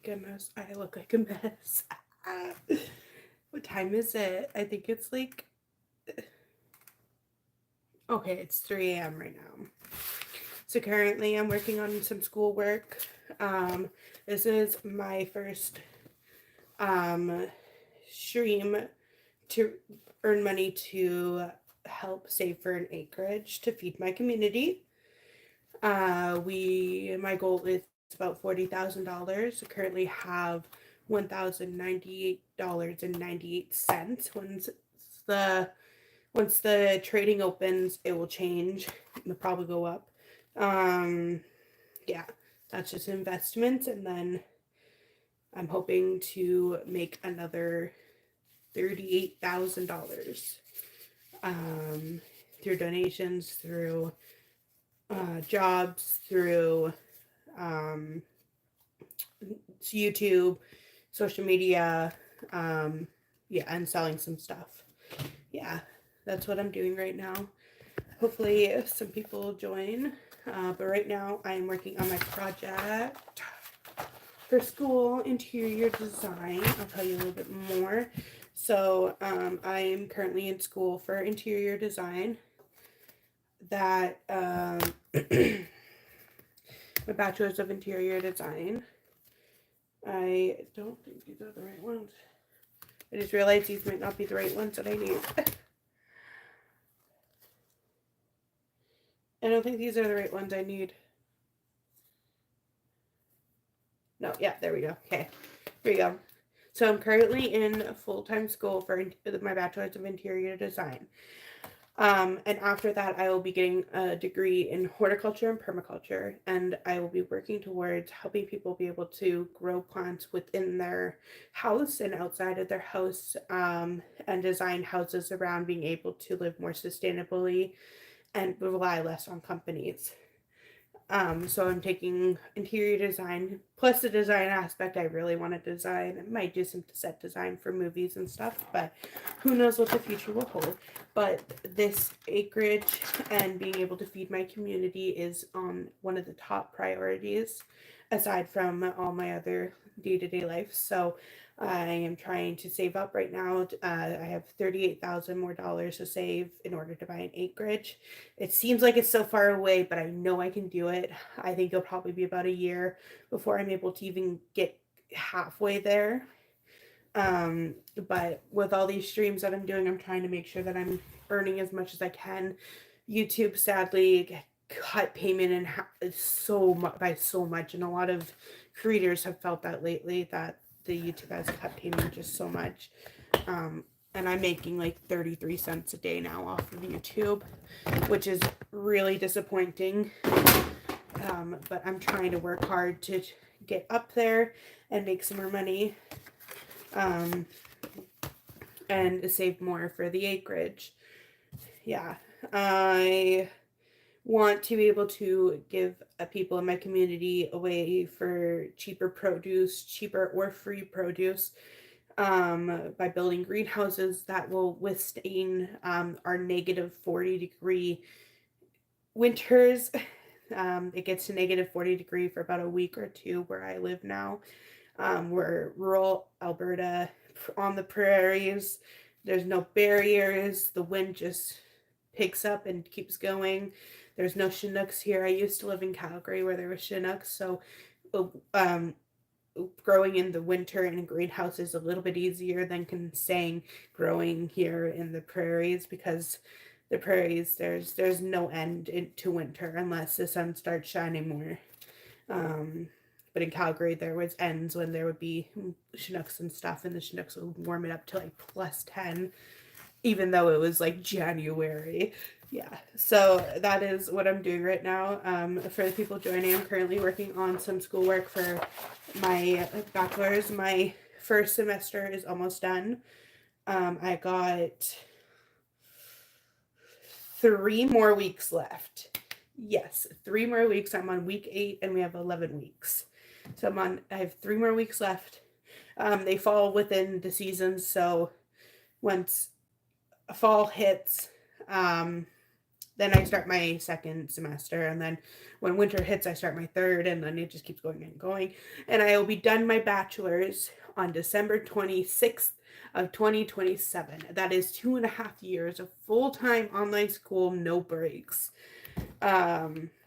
Goodness, I look like a mess. What time is it? I think it's like, okay, it's 3 a.m. right now. So currently I'm working on some schoolwork. This is my first um, stream to earn money to help save for an acreage to feed my community. My goal is about $40,000. I currently have $1,098.98. The once the trading opens, it will change. It'll probably go up. Um, yeah, that's just investments, and then I'm hoping to make another $38,000 through donations, through jobs, through um, YouTube, social media, yeah, and selling some stuff. Yeah, that's what I'm doing right now. Hopefully, some people will join. But right now, I'm working on my project for school, interior design. I'll tell you a little bit more. So, I'm currently in school for interior design. That my Bachelor's of Interior Design. I don't think these are the right ones. I just realized these might not be the right ones that I need. I don't think these are the right ones I need. No, yeah, there we go. Okay, here we go. So I'm currently in full-time school for my Bachelor's of Interior Design. And after that, I will be getting a degree in horticulture and permaculture, and I will be working towards helping people be able to grow plants within their house and outside of their house, and design houses around being able to live more sustainably and rely less on companies. So I'm taking interior design plus the design aspect. I really want to design. I might do some set design for movies and stuff, but who knows what the future will hold. But this acreage and being able to feed my community is on one of the top priorities, aside from all my other day-to-day life. So I am trying to save up right now. I have $38,000 more dollars to save in order to buy an acreage. It seems like it's so far away, but I know I can do it. I think it'll probably be about a year before I'm able to even get halfway there. But with all these streams that I'm doing, I'm trying to make sure that I'm earning as much as I can. YouTube sadly cut payment in so much by so much, and a lot of creators have felt that lately, that the YouTube has cut payment just so much. And I'm making like 33 cents a day now off of YouTube, which is really disappointing. But I'm trying to work hard to get up there and make some more money, um, and save more for the acreage. Yeah, I want to be able to give people in my community a way for cheaper produce, cheaper or free produce, by building greenhouses that will withstand our negative 40-degree winters. It gets to negative 40 degree for about a week or two where I live now. We're rural Alberta on the prairies. There's no barriers. The wind just picks up and keeps going. There's no Chinooks here. I used to live in Calgary where there were Chinooks, so um, growing in the winter in a greenhouse is a little bit easier than saying growing here in the prairies, because the prairies there's no end to winter unless the sun starts shining more. Um, but in Calgary, there was ends when there would be Chinooks and stuff, and the Chinooks would warm it up to like +10, even though it was like January. Yeah, so that is what I'm doing right now. For the people joining, I'm currently working on some schoolwork for my bachelor's. My first semester is almost done. I got 3 more weeks left. Yes, 3 more weeks. I'm on week 8, and we have 11 weeks. So I have 3 more weeks left. They fall within the seasons, so once fall hits, then I start my second semester, and then when winter hits, I start my third, and then it just keeps going and going. And I will be done my bachelor's on December 26th of 2027. That is 2.5 years of full-time online school, no breaks,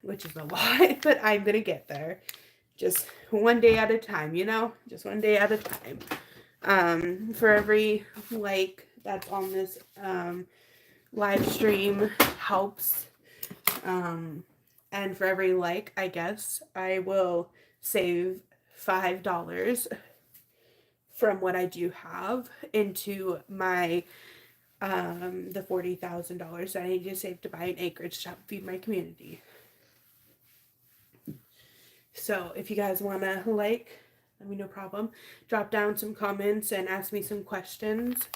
which is a lot, but I'm gonna get there. Just one day at a time, you know, just one day at a time. For every like that's on this live stream helps. And for every like, I guess I will save $5 from what I do have into my the $40,000 that I need to save to buy an acreage to help feed my community. So if you guys want to like, let me no problem. Drop down some comments and ask me some questions.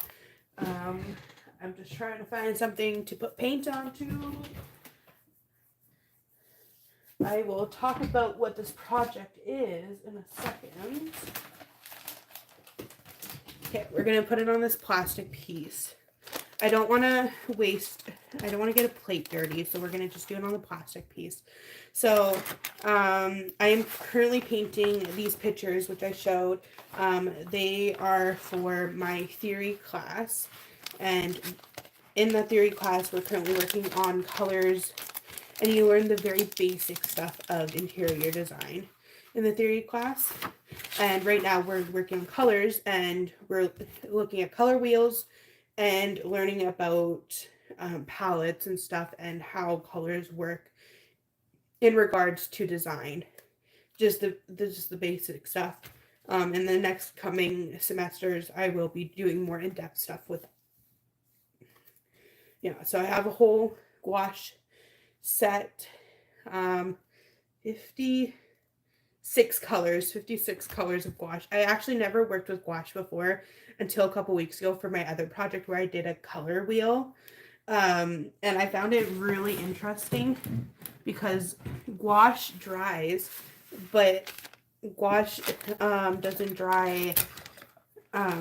I'm just trying to find something to put paint onto. I will talk about what this project is in a second. Okay, we're going to put it on this plastic piece. I don't want to get a plate dirty, so we're going to just do it on the plastic piece. So, I am currently painting these pictures, which I showed. They are for my theory class, and in the theory class, we're currently working on colors, and you learn the very basic stuff of interior design in the theory class. And right now we're working on colors, and we're looking at color wheels and learning about palettes and stuff and how colors work in regards to design. Just the basic stuff. In the next coming semesters, I will be doing more in-depth stuff with. Yeah, so I have a whole gouache set, 56 colors of gouache. I actually never worked with gouache before until a couple weeks ago for my other project where I did a color wheel. And I found it really interesting because gouache dries, but gouache doesn't dry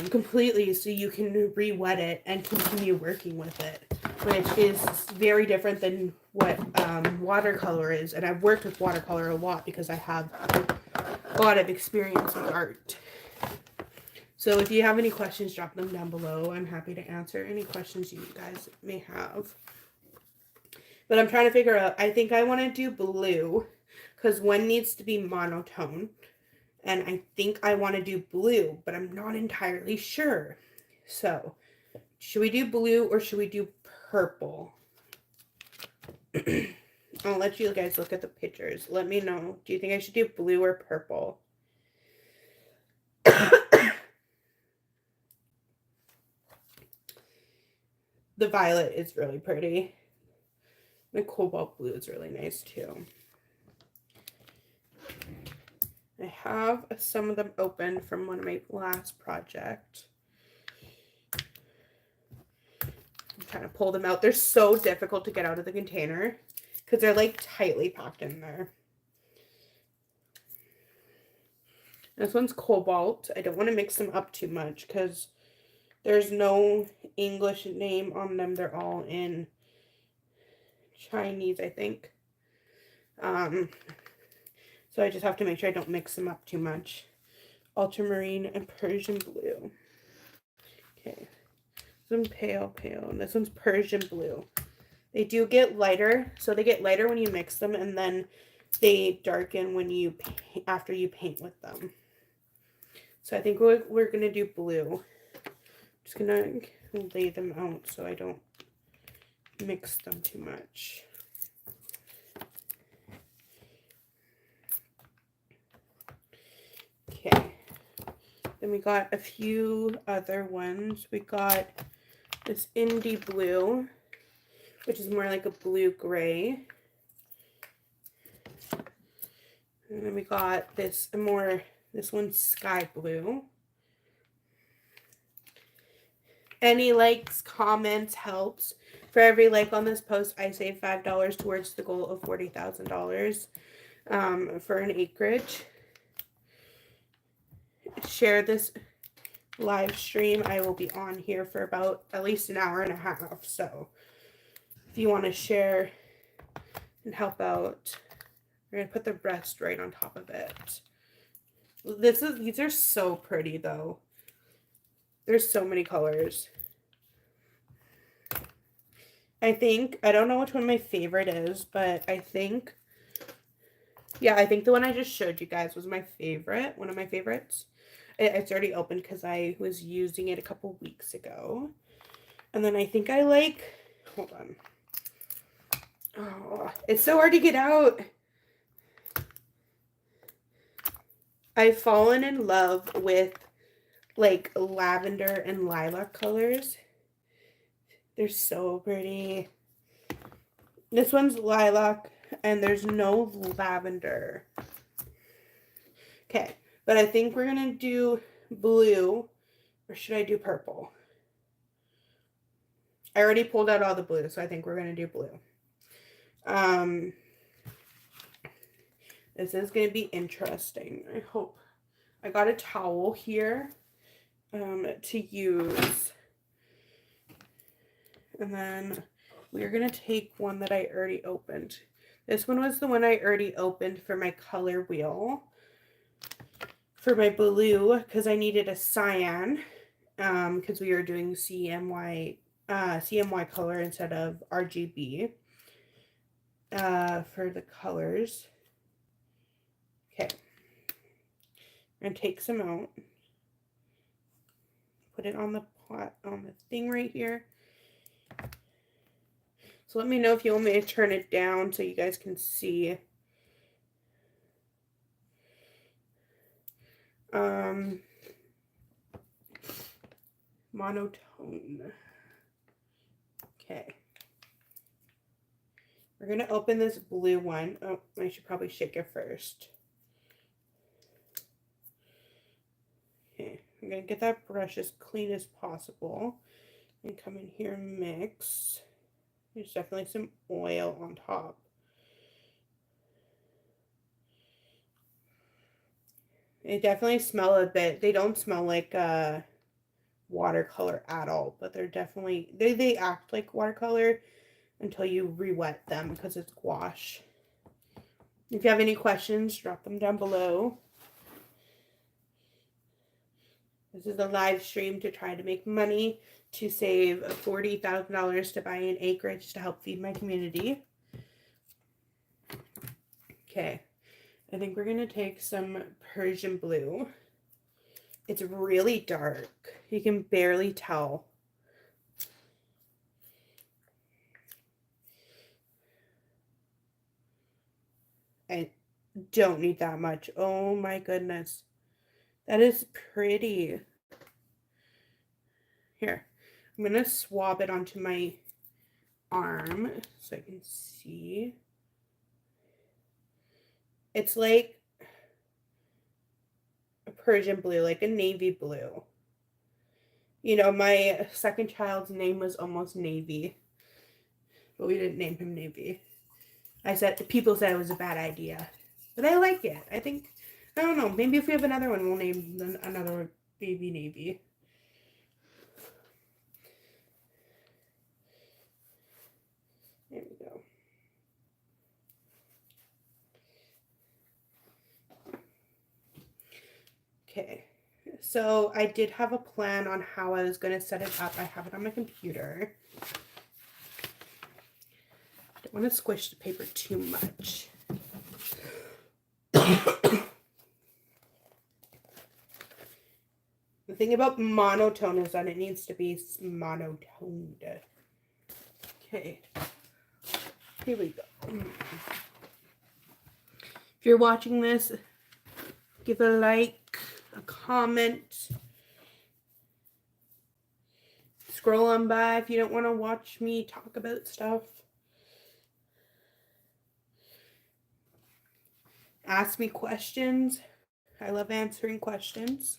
completely, so you can re-wet it and continue working with it, which is very different than what watercolor is. And I've worked with watercolor a lot because I have a lot of experience with art. So if you have any questions, drop them down below. I'm happy to answer any questions you guys may have. But I'm trying to figure out, I think I want to do blue because one needs to be monotone. And I think I want to do blue, but I'm not entirely sure. So, should we do blue or should we do purple? I'll let you guys look at the pictures. Let me know. Do you think I should do blue or purple? The violet is really pretty. The cobalt blue is really nice too. I have some of them open from one of my last projects. I'm trying to pull them out. They're so difficult to get out of the container because they're like tightly packed in there. This one's cobalt. I don't want to mix them up too much because there's no English name on them. They're all in Chinese, I think. So I just have to make sure I don't mix them up too much. Ultramarine and Persian blue. Okay. This one's pale, and this one's Persian blue. They do get lighter, so they get lighter when you mix them, and then they darken when you after you paint with them. So I think we're gonna do blue. Just gonna lay them out so I don't mix them too much. Okay, then we got a few other ones. We got this indie blue, which is more like a blue-gray. And then we got this one's sky blue. Any likes, comments helps. For every like on this post, I save $5 towards the goal of $40,000 for an acreage. Share this live stream. I will be on here for about at least an hour and a half. So if you want to share and help out. We're going to put the rest right on top of it. These are so pretty though. There's so many colors. I don't know which one my favorite is, but I think the one I just showed you guys was my favorite, one of my favorites. It's already opened because I was using it a couple weeks ago. And then I think I like, hold on. Oh, it's so hard to get out. I've fallen in love with like lavender and lilac colors. They're so pretty. This one's lilac and there's no lavender. Okay, but I think we're gonna do blue, or should I do purple? I already pulled out all the blue, so I think we're gonna do blue. This is gonna be interesting. I hope. I got a towel here to use. And then we're going to take one that I already opened. This one was the one I already opened for my color wheel. For my blue, because I needed a cyan. Because we were doing CMY color instead of RGB. For the colors. Okay. I'm going to take some out. Put it on the pot, on the thing right here. So let me know if you want me to turn it down so you guys can see. Monotone. Okay. We're going to open this blue one. Oh, I should probably shake it first. Okay. I'm going to get that brush as clean as possible. And come in here and mix. There's definitely some oil on top. They definitely smell a bit. They don't smell like watercolor at all, but they're definitely, they act like watercolor until you re-wet them because it's gouache. If you have any questions, drop them down below. This is a live stream to try to make money to save $40,000 to buy an acreage to help feed my community. Okay, I think we're going to take some Persian blue. It's really dark. You can barely tell. I don't need that much. Oh my goodness. That is pretty. Here, I'm going to swab it onto my arm so I can see. It's like a Persian blue, like a navy blue. You know, my second child's name was almost Navy, but we didn't name him Navy. People said it was a bad idea, but I like it. I don't know, maybe if we have another one, we'll name another baby Navy. There we go. Okay, so I did have a plan on how I was going to set it up. I have it on my computer. Don't want to squish the paper too much. The thing about monotone is that it needs to be monotoned. Okay, here we go. If you're watching this, give a like, a comment. Scroll on by if you don't want to watch me talk about stuff. Ask me questions. I love answering questions.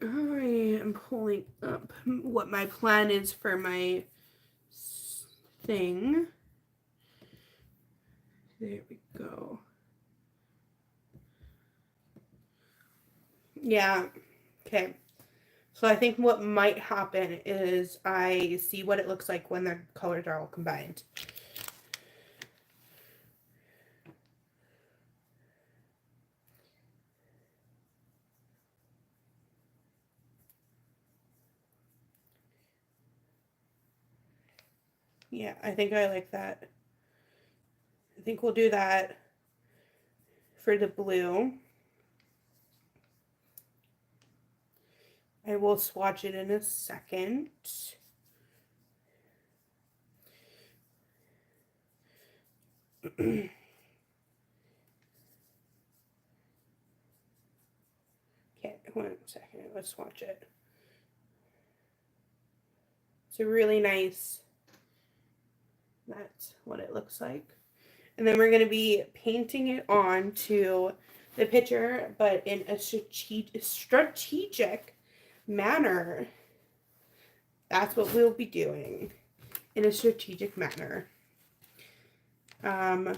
I am pulling up what my plan is for my thing. There we go. Yeah. Okay. So I think what might happen is I see what it looks like when the colors are all combined. Yeah, I think I like that. I think we'll do that for the blue. I will swatch it in a second. Okay, 1 second. Let's swatch it. It's a really nice, that's what it looks like. And then we're going to be painting it on to the picture, but in a strategic manner. That's what we'll be doing, in a strategic manner. It's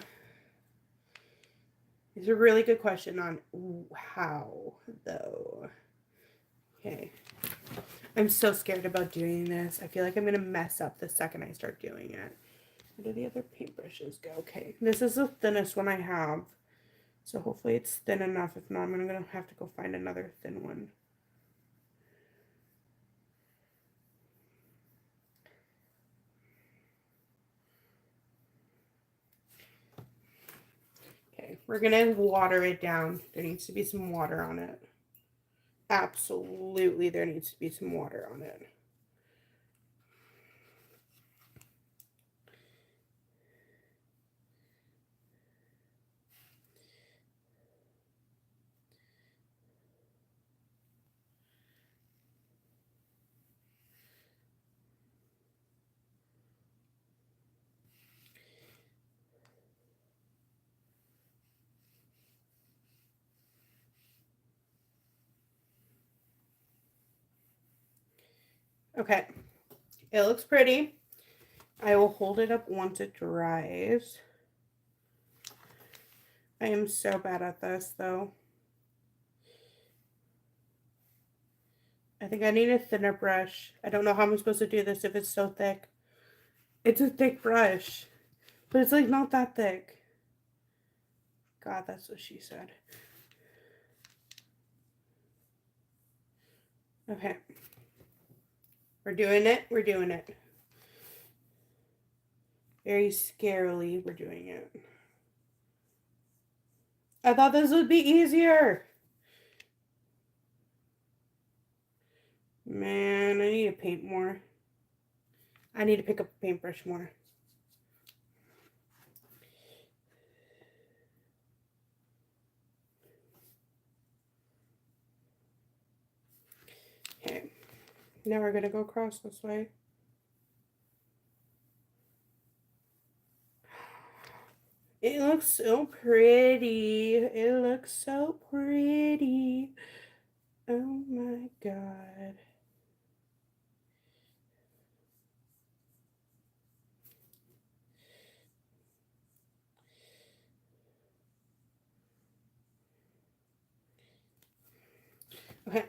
a really good question on how, though. Okay. I'm so scared about doing this. I feel like I'm going to mess up the second I start doing it. Where do the other paintbrushes go? Okay, this is the thinnest one I have. So hopefully it's thin enough. If not, I'm going to have to go find another thin one. Okay, we're going to water it down. There needs to be some water on it. Absolutely, there needs to be some water on it. Okay, it looks pretty. I will hold it up once it dries. I am so bad at this, though. I think I need a thinner brush. I don't know how I'm supposed to do this if it's so thick. It's a thick brush, but it's like not that thick. God, that's what she said. Okay. We're doing it. We're doing it. Very scarily, we're doing it. I thought this would be easier. Man, I need to paint more. I need to pick up a paintbrush more. Okay. Now we're going to go across this way. It looks so pretty. It looks so pretty. Oh my God. Okay.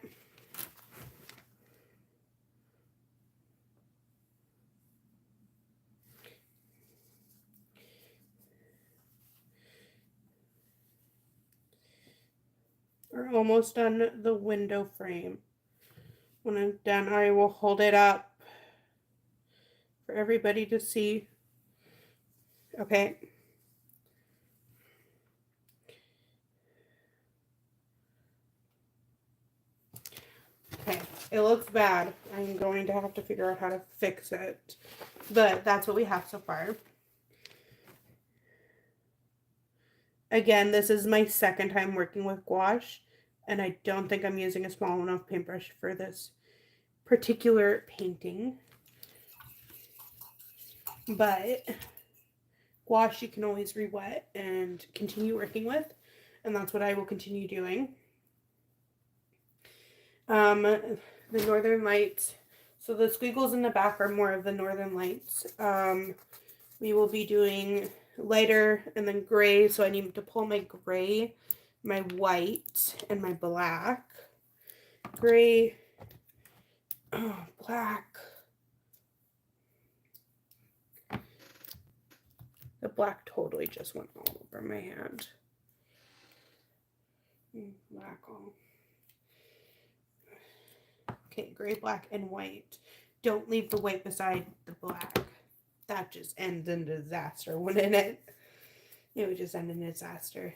We're almost done the window frame. When I'm done, I will hold it up for everybody to see. Okay. Okay. It looks bad. I'm going to have to figure out how to fix it. But that's what we have so far. Again, this is my second time working with gouache, and I don't think I'm using a small enough paintbrush for this particular painting. But gouache you can always re-wet and continue working with, and that's what I will continue doing. The Northern Lights. So the squiggles in the back are more of the Northern Lights. We will be doing lighter and then gray. So I need to pull my gray, my white, and my black. Gray, Oh, black. The black totally just went all over my hand. Black all. Okay, gray, black, and white. Don't leave the white beside the black. That just ends in disaster, wouldn't it? It would just end in disaster.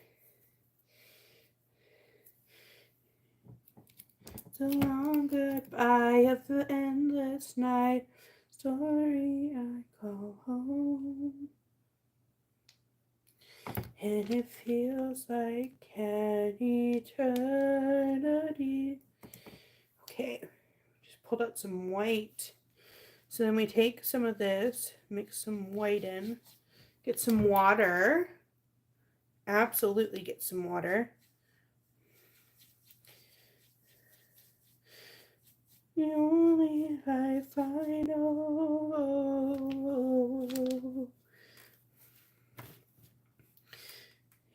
It's a long goodbye of the endless night. Story I call home. And it feels like an eternity. Okay, just pulled out some white. So then we take some of this, mix some white in, get some water. Absolutely get some water. The only life I know.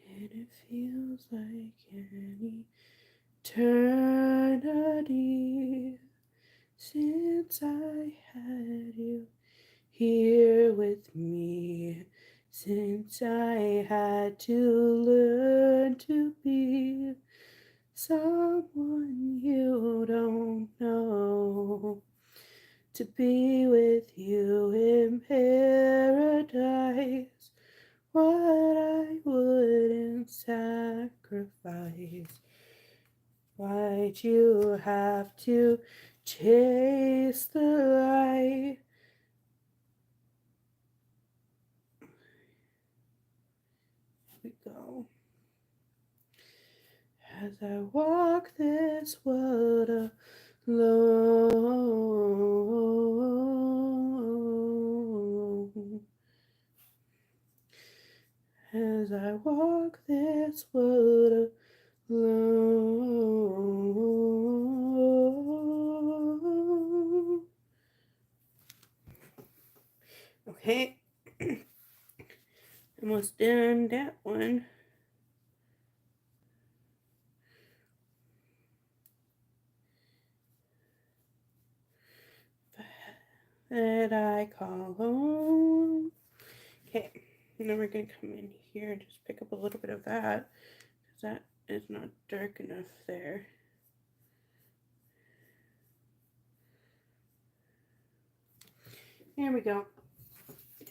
And it feels like an eternity since I had you here with me, since I had to learn to be someone you don't know, to be with you in paradise, what I wouldn't sacrifice. Why'd you have to chase the light? Here we go. As I walk this world alone, as I walk this world alone. Okay, almost done that one. That I call home. Okay, and then we're going to come in here and just pick up a little bit of that, because that is not dark enough there. There we go.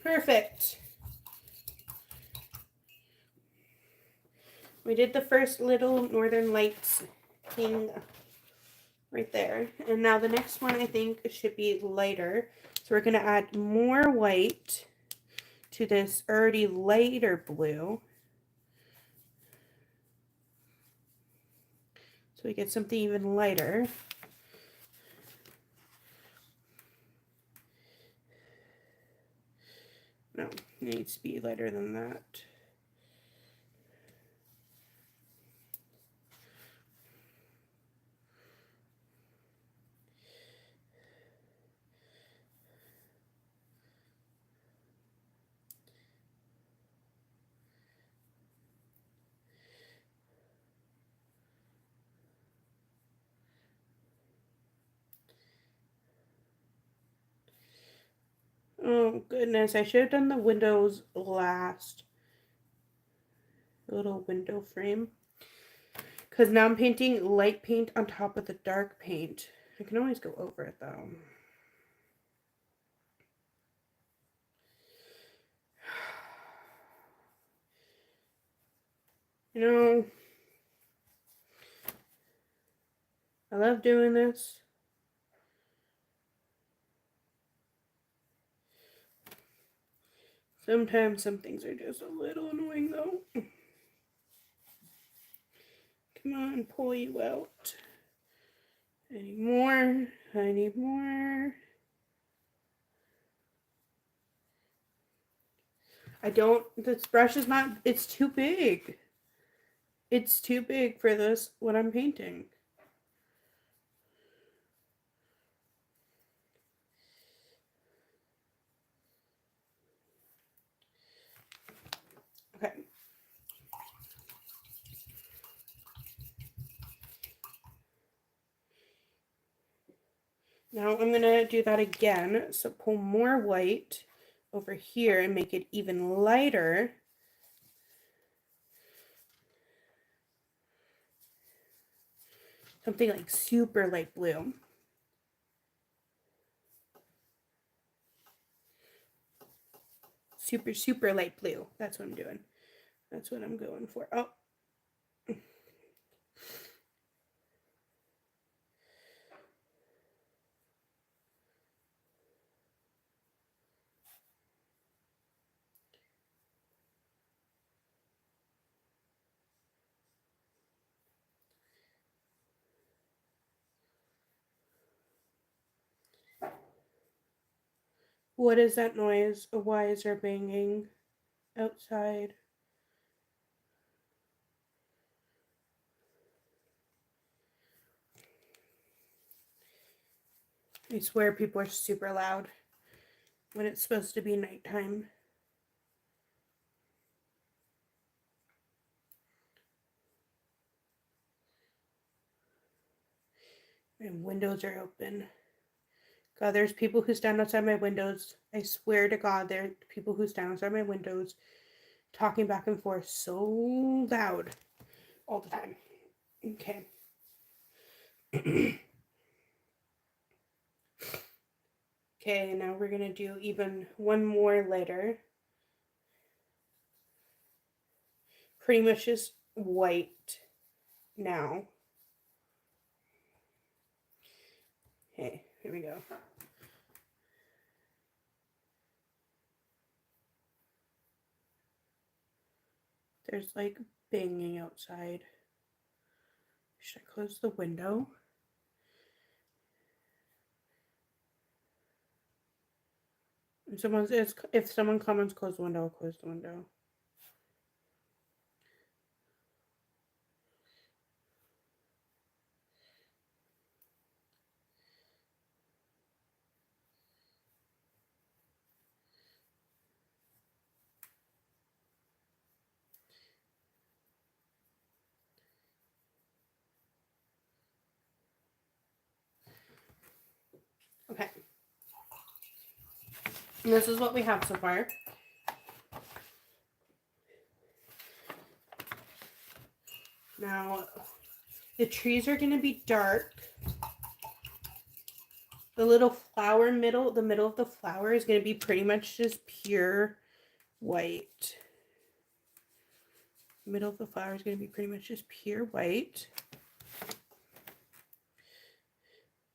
Perfect. We did the first little Northern Lights thing right there. And now the next one I think should be lighter. So we're going to add more white to this already lighter blue. So we get something even lighter. No, it needs to be lighter than that. Oh goodness, I should have done the windows last. Little window frame. Because now I'm painting light paint on top of the dark paint. I can always go over it though. You know, I love doing this. Sometimes some things are just a little annoying though. Come on, pull you out. I need more. I need more. This brush is not, it's too big. It's too big for this, what I'm painting. Okay. Now I'm going to do that again. So pull more white over here and make it even lighter. Something like super light blue. Super, super light blue. That's what I'm doing. That's what I'm going for. Oh. What is that noise? Why is there banging outside? I swear people are super loud when it's supposed to be nighttime. My windows are open. God, there's people who stand outside my windows. I swear to God, there are people who stand outside my windows talking back and forth so loud all the time. Okay. Okay, now we're going to do even one more layer. Pretty much just white now. Okay, here we go. There's like banging outside. Should I close the window? If someone comments close the window, I'll close the window. Okay. And this is what we have so far. Now, the trees are going to be dark. The little flower the middle of the flower is going to be pretty much just pure white. The middle of the flower is going to be pretty much just pure white,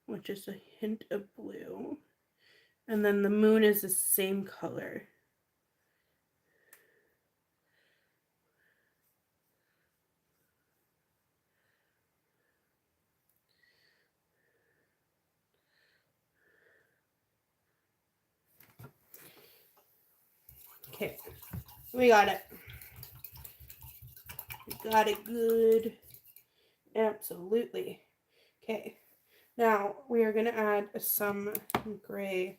with just a hint of blue. And then the moon is the same color. Okay, we got it. We got it good. Absolutely. Okay, now we are going to add some gray.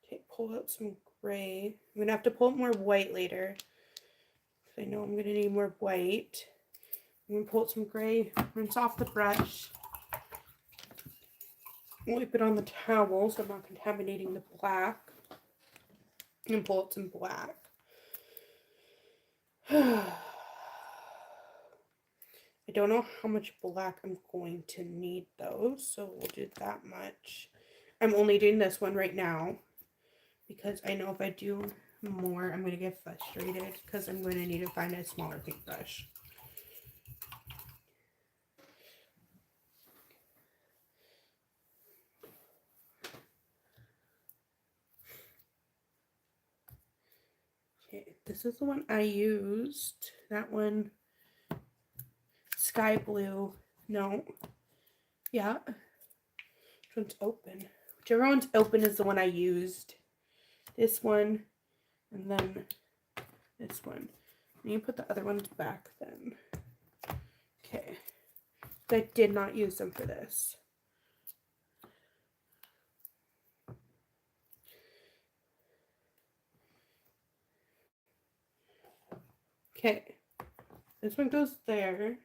Okay, pull out some gray. I'm going to have to pull out more white later. I know I'm going to need more white. I'm going to pull out some gray, rinse off the brush, wipe it on the towel so I'm not contaminating the black, and pull out some black. I don't know how much black I'm going to need though, so we'll do that much. I'm only doing this one right now because I know if I do more, I'm going to get frustrated because I'm going to need to find a smaller paintbrush. Okay, this is the one I used. That one, sky blue. No. Yeah. Which one's open? Whichever one's open is the one I used. This one, and then this one. And you put the other ones back then. Okay. I did not use them for this. Okay. This one goes there.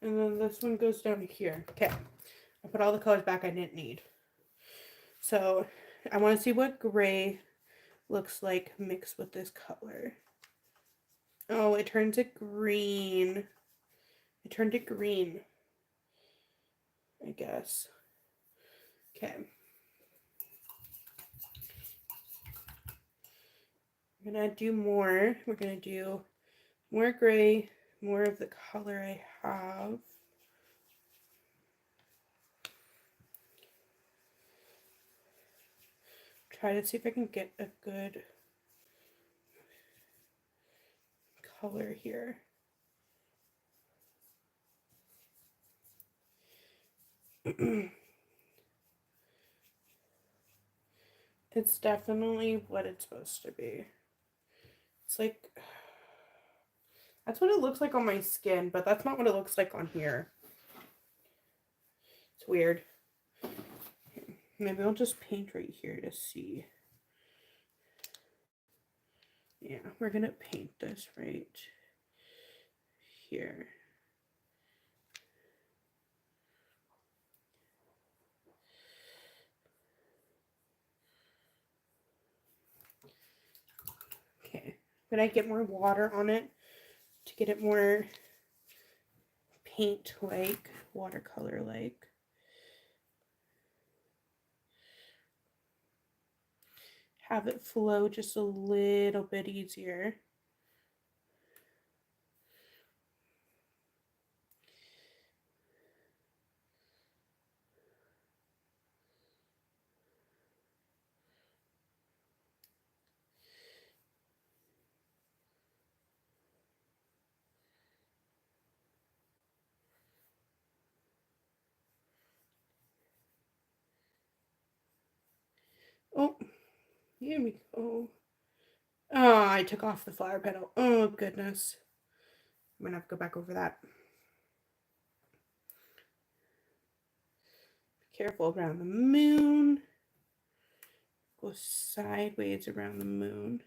And then this one goes down here. Okay. I put all the colors back I didn't need. So I want to see what gray looks like mixed with this color. Oh, it turns it green. It turned it green, I guess. Okay. I'm going to do more. We're going to do more gray, more of the color I have. Try to see if I can get a good color here. It's definitely what it's supposed to be. It's like, that's what it looks like on my skin, but that's not what it looks like on here. It's weird. Maybe I'll just paint right here to see. Yeah, we're gonna paint this right here. Okay, I'm gonna get more water on it to get it more paint-like, watercolor-like. Have it flow just a little bit easier. Oh, here we go. Oh, I took off the flower petal. Oh, goodness. I'm gonna have to go back over that. Be careful around the moon. Go sideways around the moon.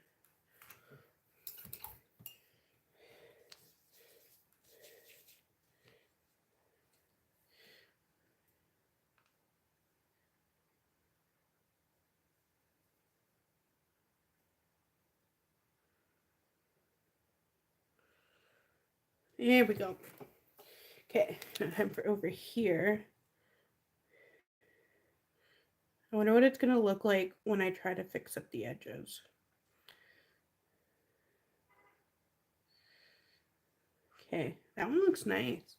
There we go. Okay, now time for over here. I wonder what it's going to look like when I try to fix up the edges. Okay, that one looks nice.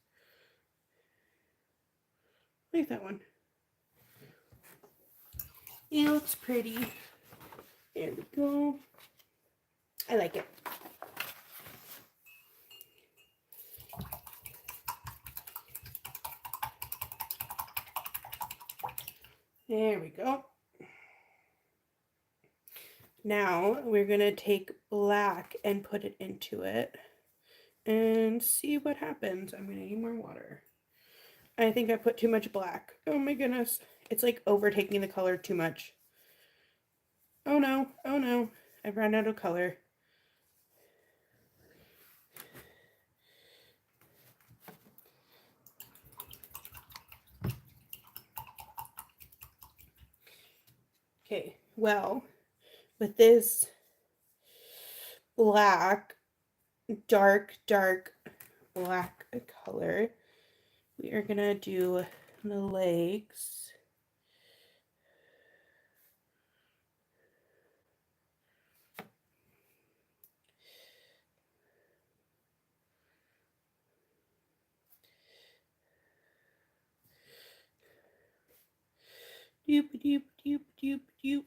I like that one. It looks pretty. There we go. I like it. There we go. Now we're going to take black and put it into it and see what happens. I'm going to need more water. I think I put too much black. Oh my goodness. It's like overtaking the color too much. Oh no. Oh no. I've run out of color. Okay, well, with this black, dark black color, we are gonna do the legs. Doop doop doop doop doop.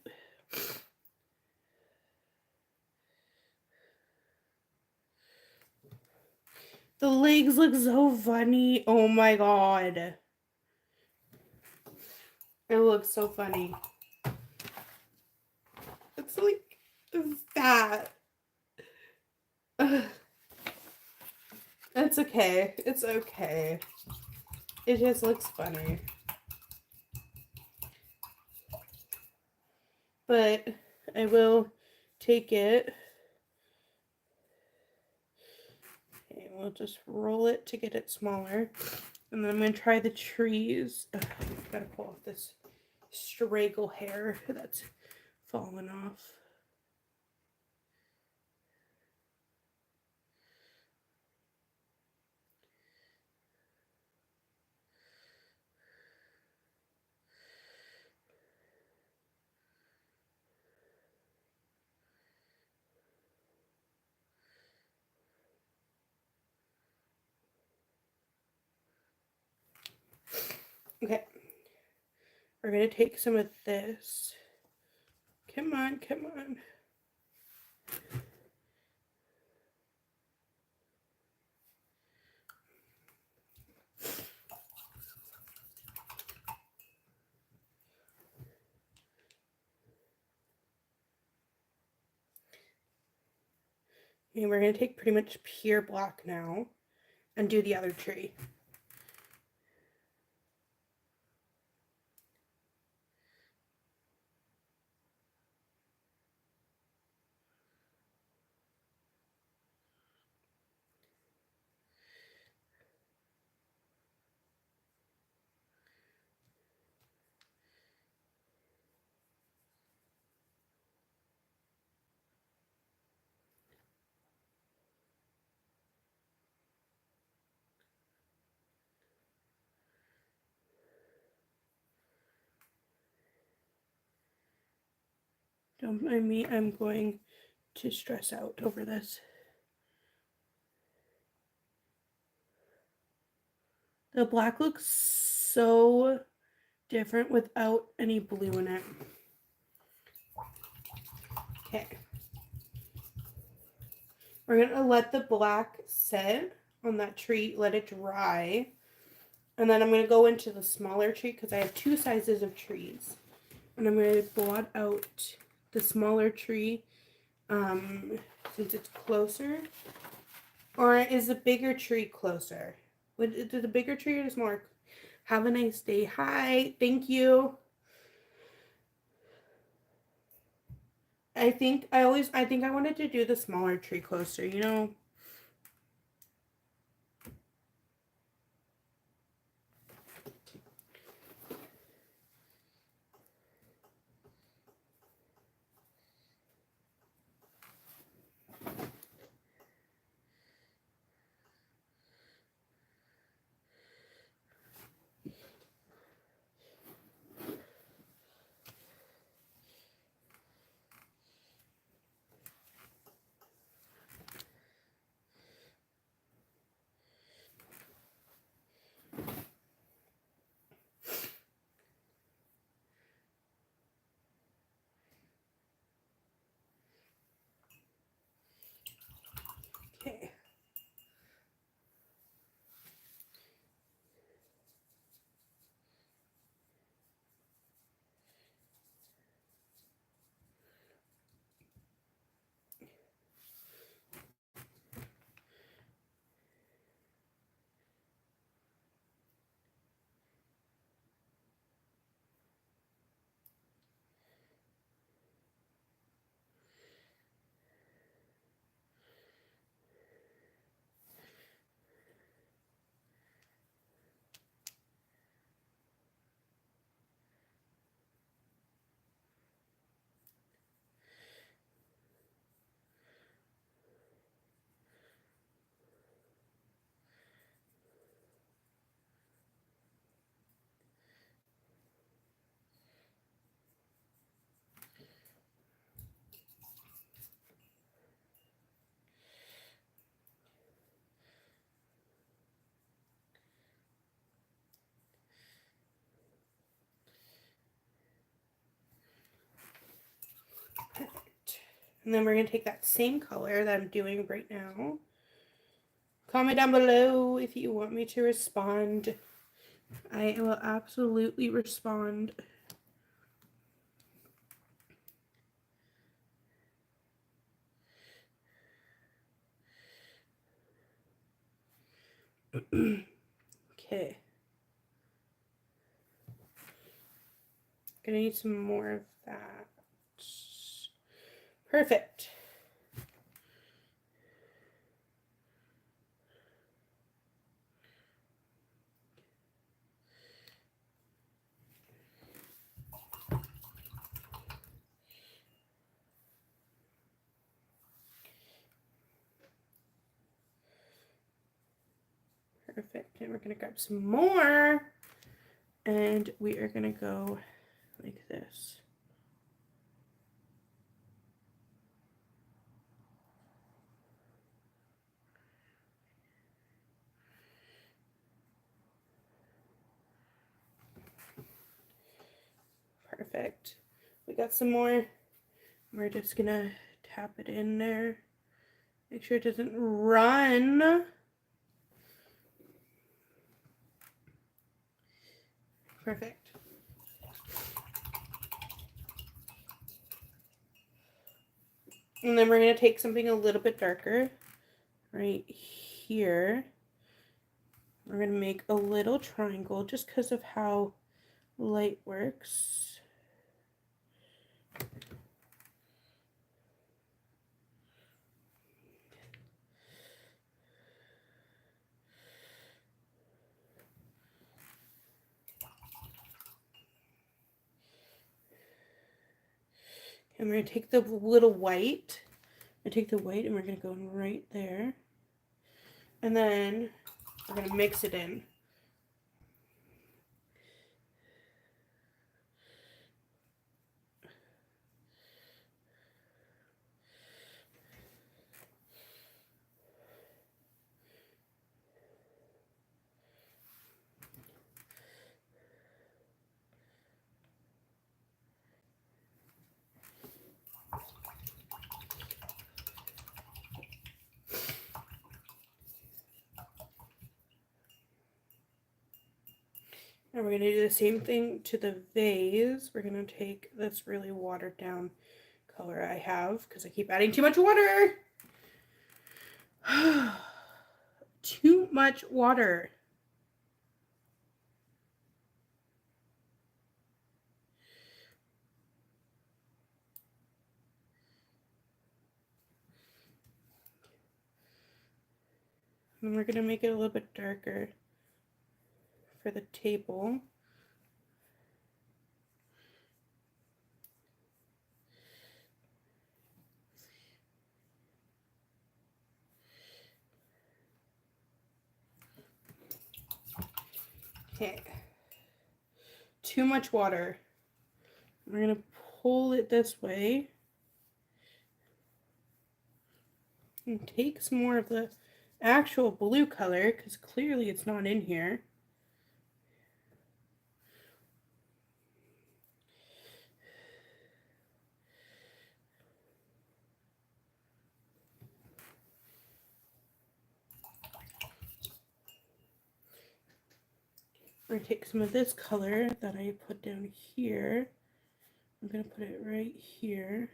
The legs look so funny. Oh my god. It looks so funny. It's like that. It's okay. It's okay. It just looks funny. But I will take it. Okay, we'll just roll it to get it smaller. And then I'm going to try the trees. Ugh, I've got to pull off this straggle hair that's fallen off. Okay, we're going to take some of this. Come on, come on. And we're going to take pretty much pure black now and do the other tree. Don't mind me, I'm going to stress out over this. The black looks so different without any blue in it. Okay. We're going to let the black sit on that tree, let it dry. And then I'm going to go into the smaller tree because I have two sizes of trees. And I'm going to blot out the smaller tree since it's closer. Or is the bigger tree closer? Would the bigger tree or the smaller? Have a nice day. Hi, thank you. I think I wanted to do the smaller tree closer, you know. Okay. Perfect. And then we're going to take that same color that I'm doing right now. Comment down below if you want me to respond. I will absolutely respond. Okay. Gonna need some more of that. Perfect. Perfect. And we're going to grab some more. And we are going to go like this. Perfect. We got some more. We're just going to tap it in there. Make sure it doesn't run. Perfect. And then we're going to take something a little bit darker right here. We're going to make a little triangle just because of how light works. And we're going to take the little white. I take the white and we're going to go right there. And then we're going to mix it in. And we're going to do the same thing to the vase. We're going to take this really watered down color I have because I keep adding too much water. Too much water. And we're going to make it a little bit darker for the table. Okay. Too much water. We're going to pull it this way. And take some more of the actual blue color because clearly it's not in here. We're going to take some of this color that I put down here. I'm going to put it right here.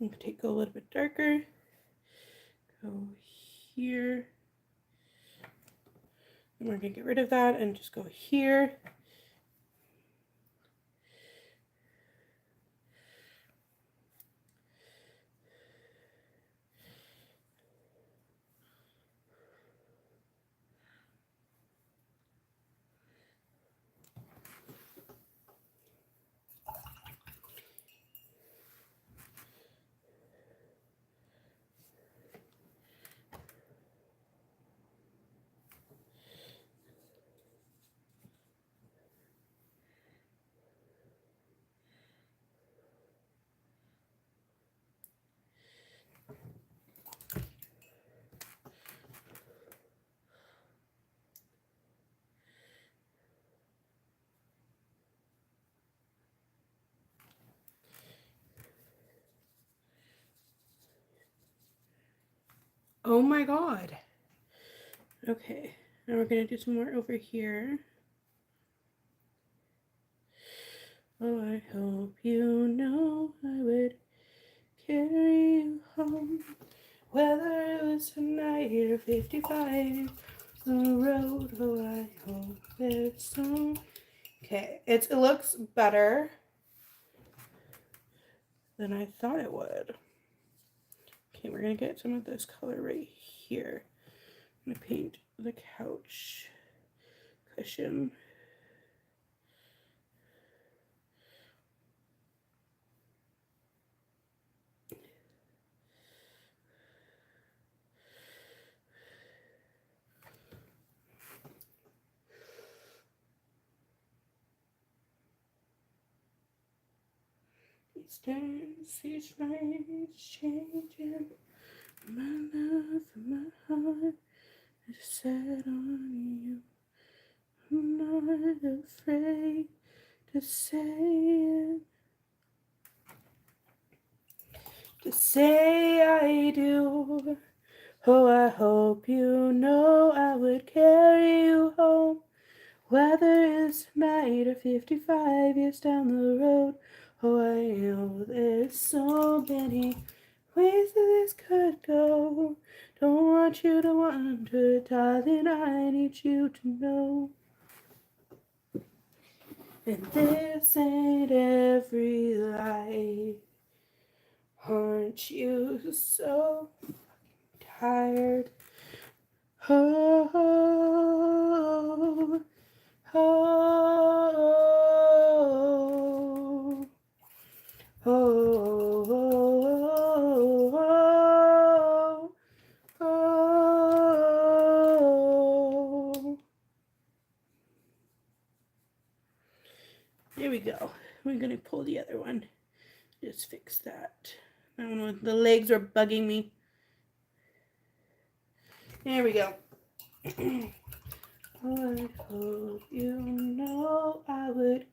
I'm going to go a little bit darker. Go here. And we're going to get rid of that and just go here. Oh my god. Okay, now we're going to do some more over here. Oh, I hope you know I would carry you home, whether it was tonight or 55 the road. Oh, I hope it's so. Okay, it looks better than I thought it would. Okay, we're going to get some of this color right here. I'm going to paint the couch cushion. These turns, these rights changing. My love and my heart is set on you. I'm not afraid to say it. To say I do. Oh, I hope you know I would carry you home. Whether it's tonight or 55 years down the road. Oh, I know there's so many ways that this could go. Don't want you to wonder, darling, I need you to know. And this ain't every lie. Aren't you so tired? Oh, oh, oh, oh, oh. There we go. We're gonna pull the other one. Just fix that. I don't know, the legs are bugging me. There we go. I hope you know I would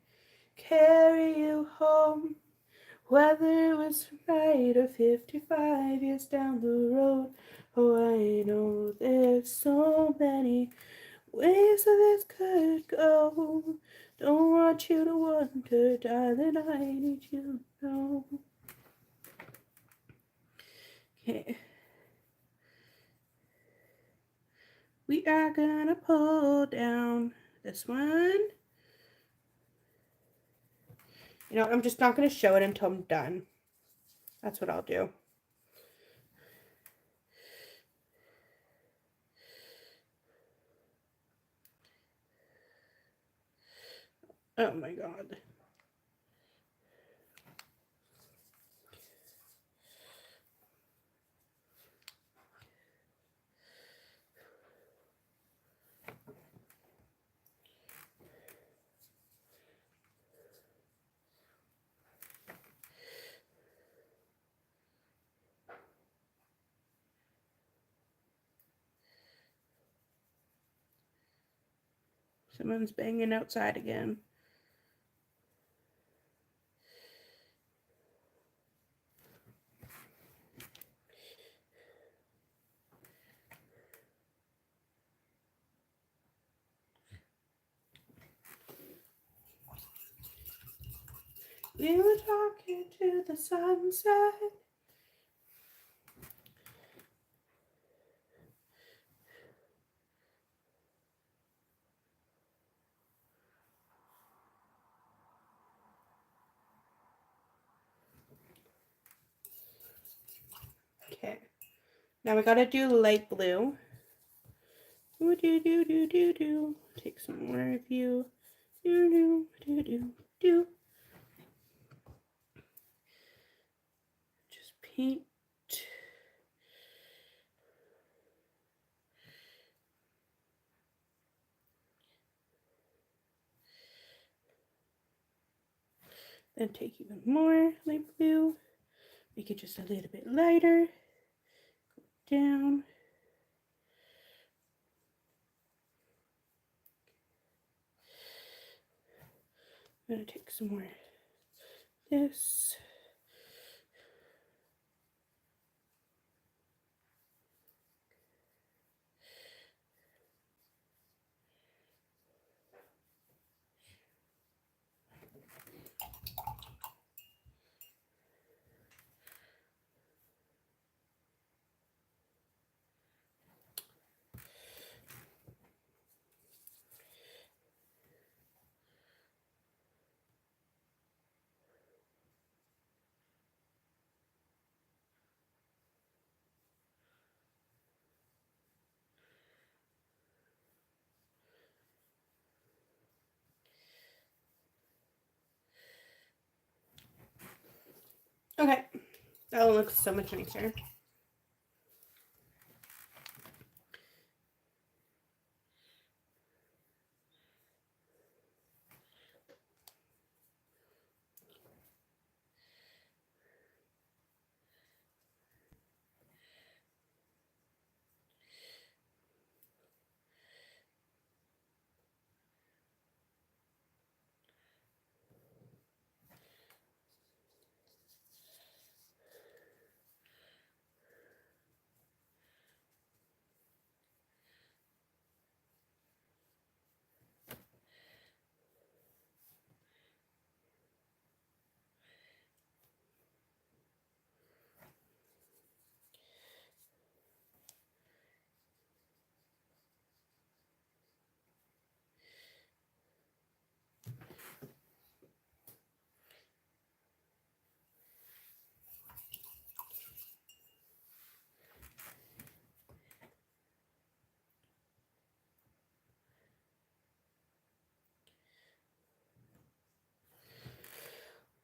carry you home. Whether it was tonight or 55 years down the road. Oh, I know there's so many ways that this could go. Don't want you to wonder, darling, I need you to know. Okay. We are gonna pull down this one. You know, I'm just not gonna show it until I'm done. That's what I'll do. Oh my god. Someone's banging outside again. We were talking to the sunset. Okay. Now we gotta do light blue. Do. Take some more of you. Do. Just paint. Then take even more light blue. Make it just a little bit lighter. Go down. I'm gonna take some more of this. That one looks so much nicer.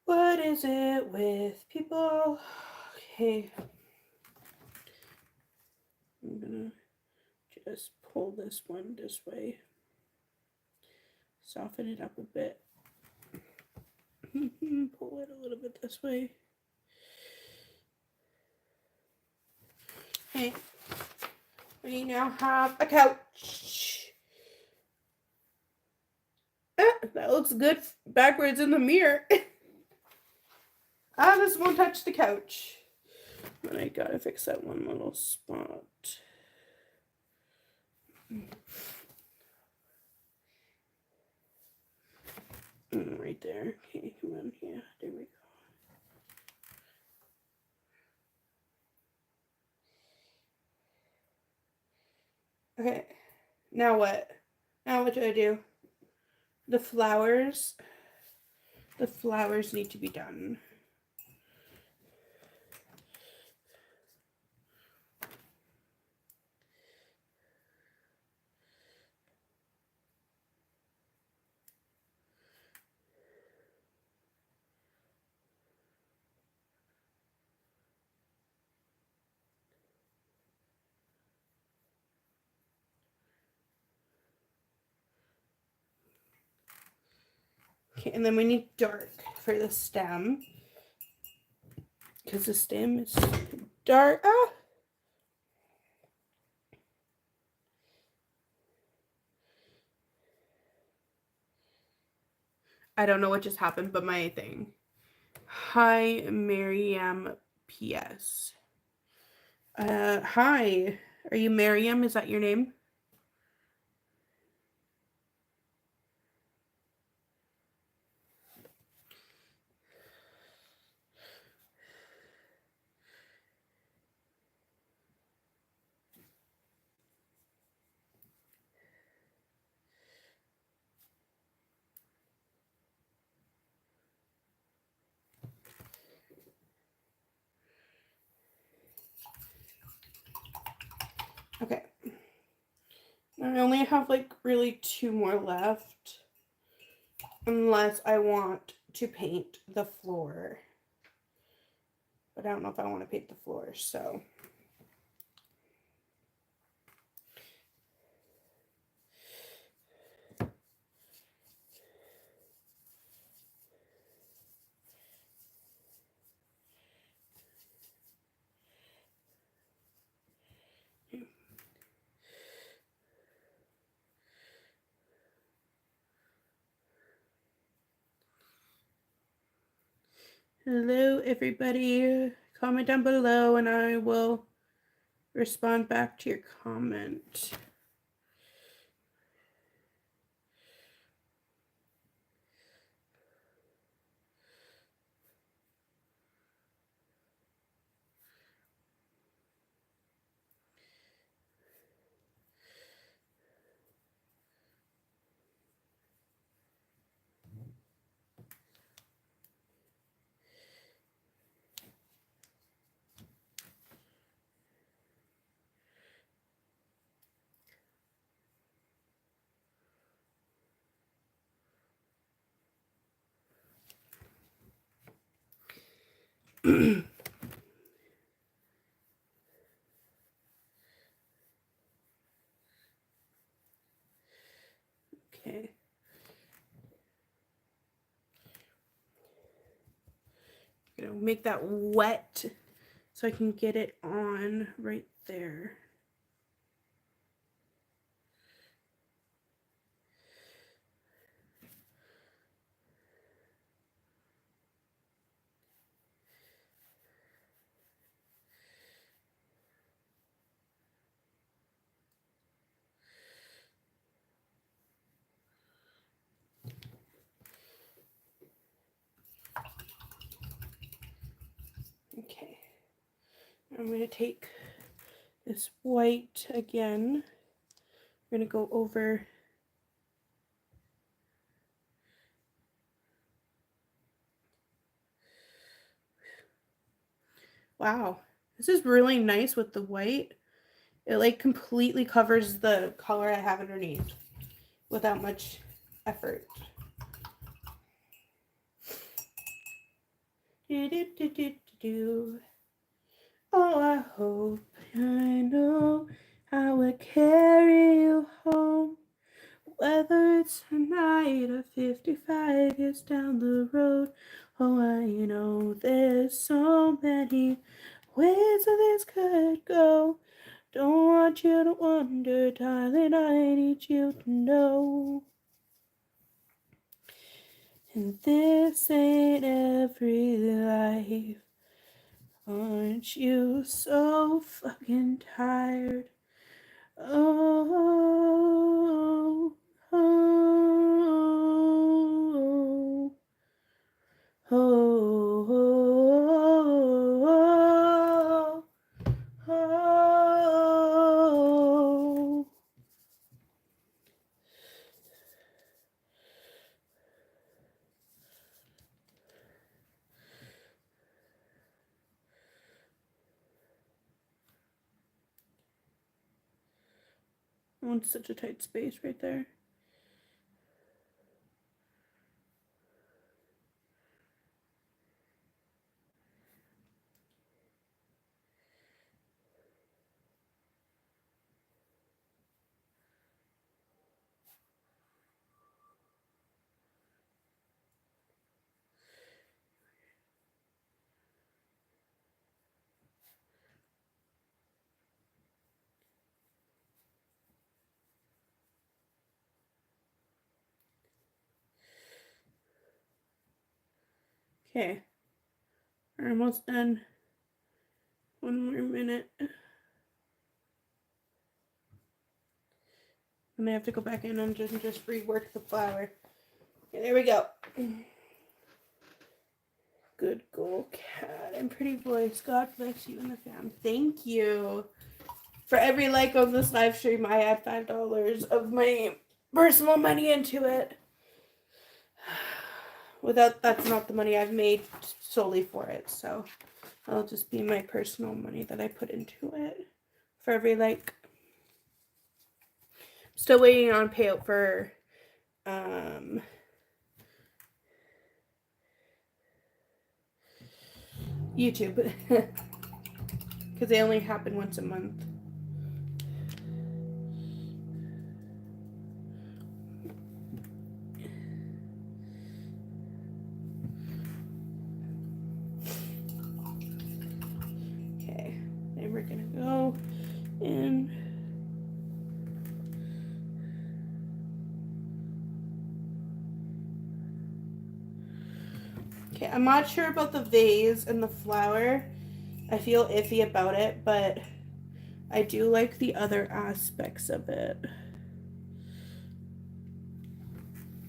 What is it with people? Okay. I'm gonna just pull this one this way. Soften it up a bit. Pull it a little bit this way. Okay. We now have a couch. That looks good backwards in the mirror. This won't touch the couch. But I gotta fix that one little spot. Right there. Okay, come on. Yeah, there we go. Okay, now what? Now what do I do? The flowers need to be done. Okay, and then we need dark for the stem. Because the stem is dark. I don't know what just happened, but my thing. Hi, Miriam PS. Hi. Are you Miriam? Is that your name? Okay. I only have like really 2 more left. Unless I want to paint the floor. But I don't know if I want to paint the floor, so. Hello, everybody. Comment down below and I will respond back to your comment. gonna make that wet so I can get it on right there. Okay, I'm going to take this white again. I'm going to go over wow, this is really nice with the white. It like completely covers the color I have underneath without much effort. Oh, I hope I know I will carry you home, whether it's tonight or 55 years down the road. Oh, I know there's so many ways that this could go. Don't want you to wonder, darling, I need you to know. And this ain't every life. Aren't you so fucking tired? Oh, oh, oh, oh, oh, oh. I want such a tight space right there. Okay, we're almost done. One more minute. And I have to go back in and just rework the flower. Okay, there we go. Good girl, cat, and pretty voice. God bless you and the fam. Thank you. For every like on this live stream, I add $5 of my personal money into it. Without, that's not the money I've made solely for it, so that'll just be my personal money that I put into it. For every like. Still waiting on payout for YouTube because they only happen once a month. Okay, then we're gonna go in. Okay, I'm not sure about the vase and the flower. I feel iffy about it, but I do like the other aspects of it.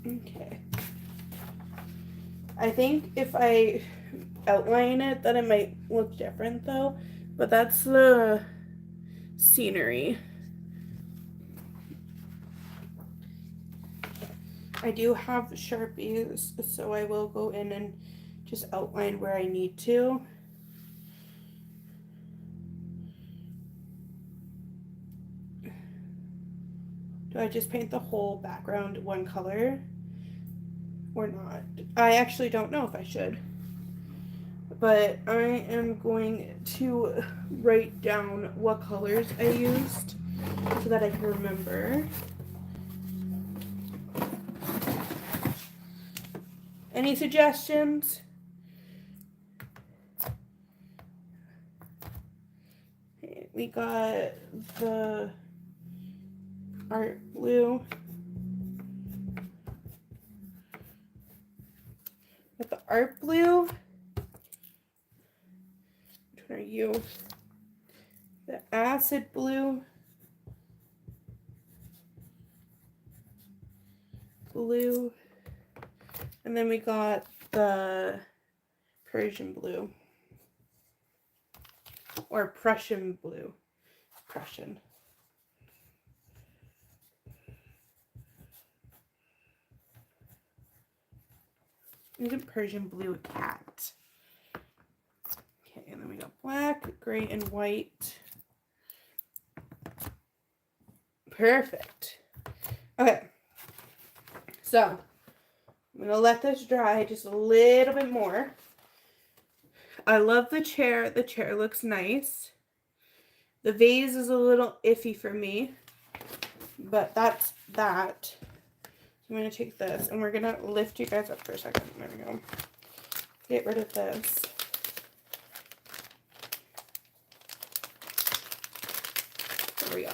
Okay. I think if I outline it, that it might look different though, but that's the scenery. I do have Sharpies, so I will go in and just outline where I need to. Do I just paint the whole background one color or not? I actually don't know if I should. But I am going to write down what colors I used so that I can remember. Any suggestions? we got the art blue. Got the art blue. Which one are you? The acid blue. Blue. And then we got the Persian blue. Or Prussian blue. Prussian. Isn't Persian blue a cat? Okay, and then we got black, gray, and white. Perfect. Okay. So, I'm going to let this dry just a little bit more. I love the chair. The chair looks nice. The vase is a little iffy for me, but that's that. I'm going to take this, and we're going to lift you guys up for a second. There we go. Get rid of this. There we go.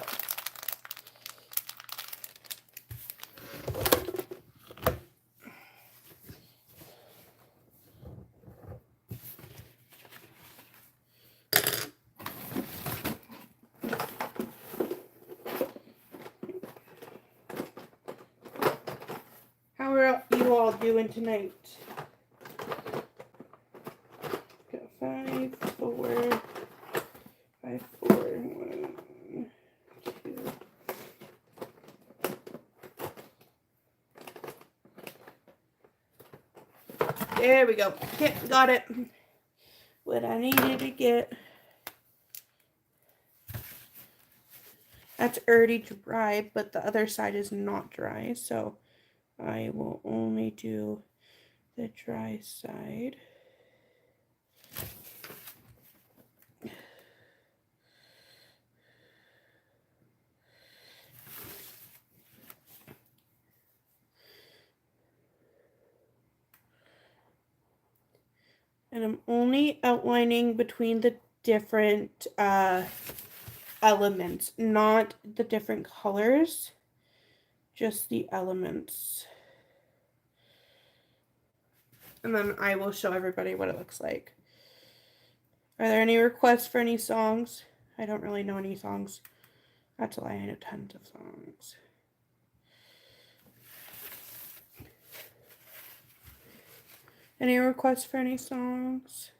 How are you all doing tonight? Got 5, 4, 5, 4, 1, 2. There we go. Okay, got it. What I needed to get. That's already dry, but the other side is not dry, so I will only do the dry side. And I'm only outlining between the different elements, not the different colors, just the elements. And then I will show everybody what it looks like. Are there any requests for any songs? I don't really know any songs. That's a lie, I know tons of songs. Any requests for any songs?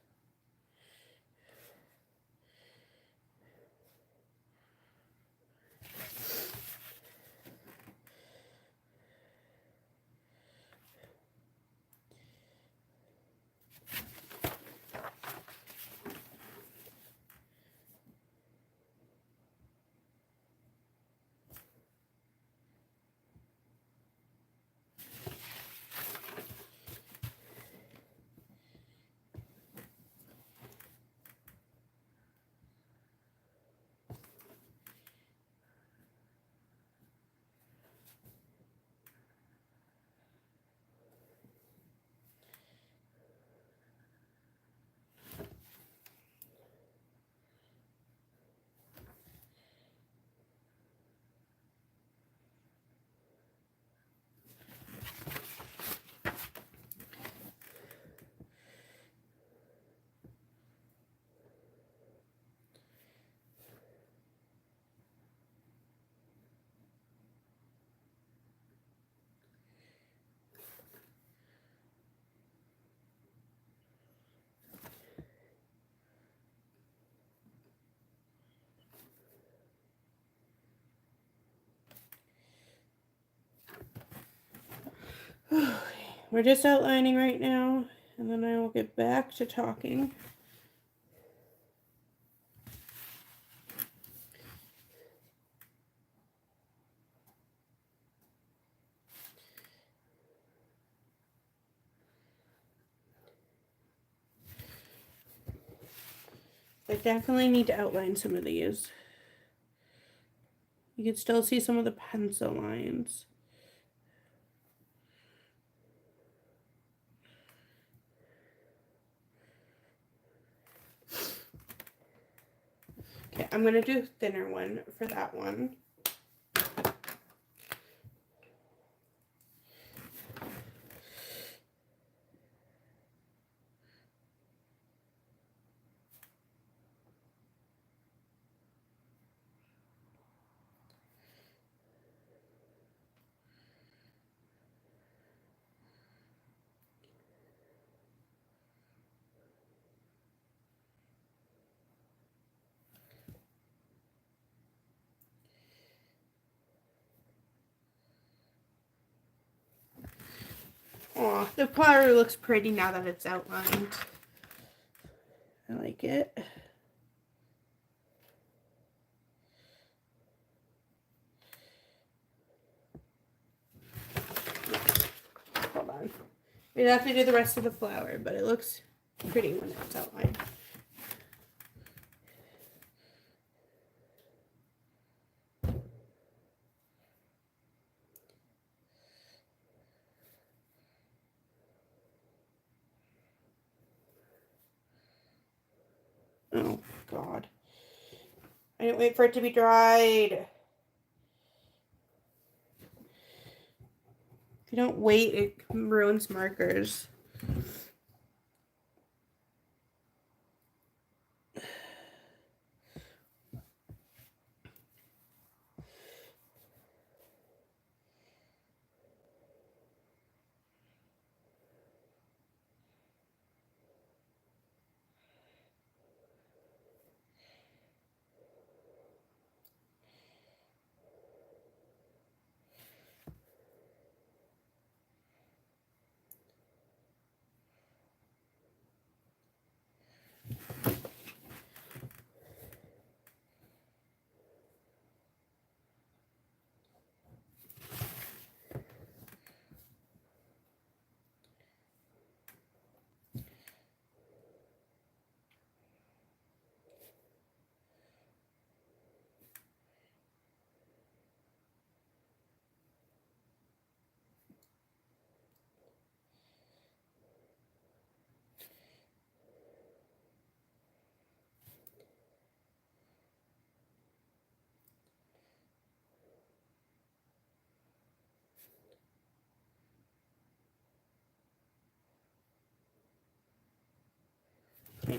We're just outlining right now, and then I will get back to talking. I definitely need to outline some of these. You can still see some of the pencil lines. Okay, I'm going to do a thinner one for that one. Aw, the flower looks pretty now that it's outlined. I like it. Hold on. We'd have to do the rest of the flower, but it looks pretty when it's outlined. Oh, God. I didn't wait for it to be dried. If you don't wait, it ruins markers. Okay.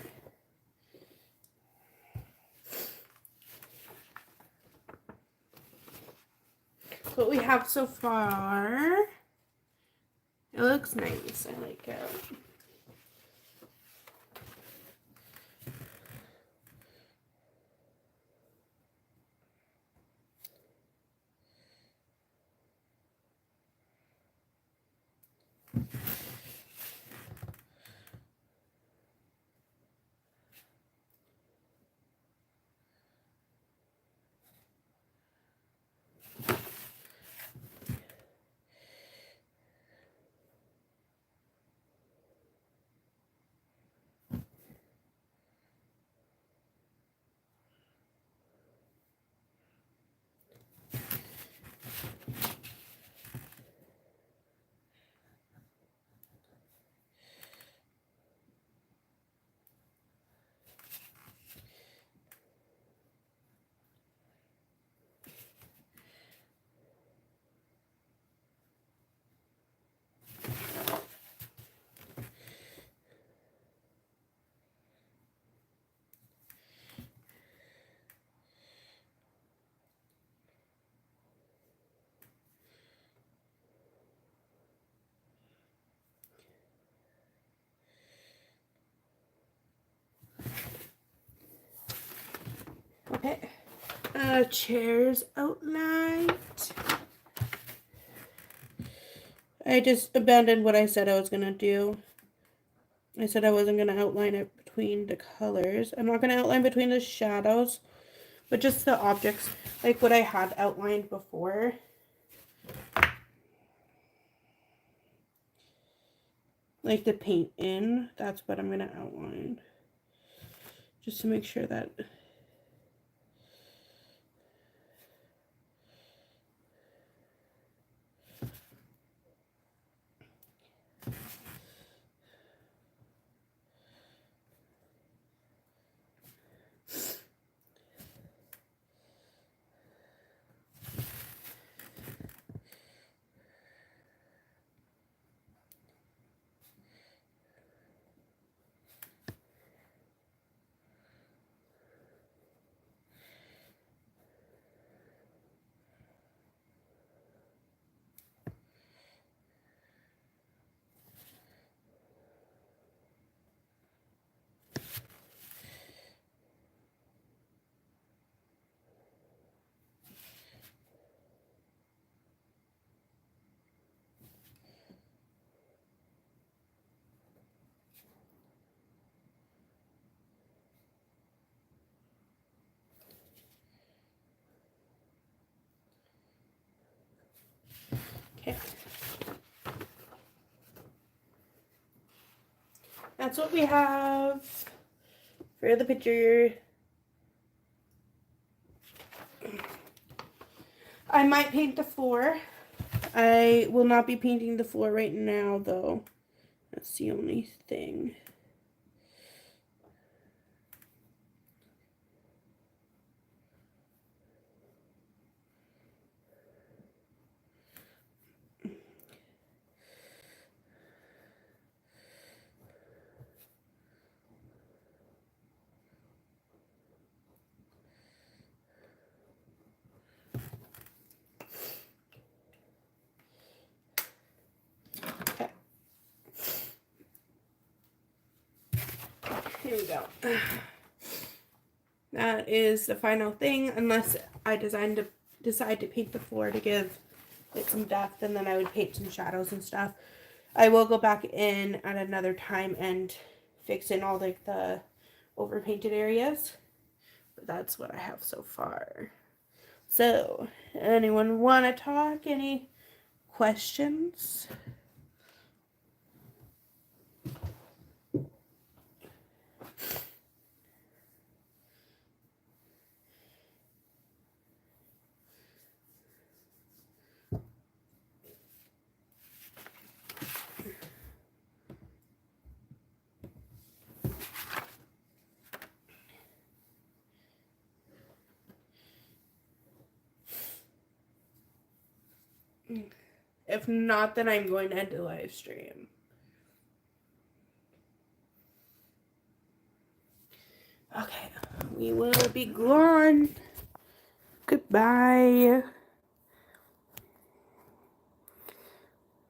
What we have so far, it looks nice. I like it. Okay. Chairs outlined. I just abandoned what I said I was going to do. I said I wasn't going to outline it between the colors. I'm not going to outline between the shadows, but just the objects, like what I had outlined before. Like the paint in, that's what I'm going to outline. Just to make sure that... that's what we have for the picture. I might paint the floor. I will not be painting the floor right now, though. That's the only thing. Here we go. That is the final thing, unless I decide to paint the floor to give it some depth, and then I would paint some shadows and stuff. I will go back in at another time and fix in all like the overpainted areas, but that's what I have so far. So, anyone want to talk? Any questions? If not, then I'm going to end the live stream. Okay, we will be gone. Goodbye.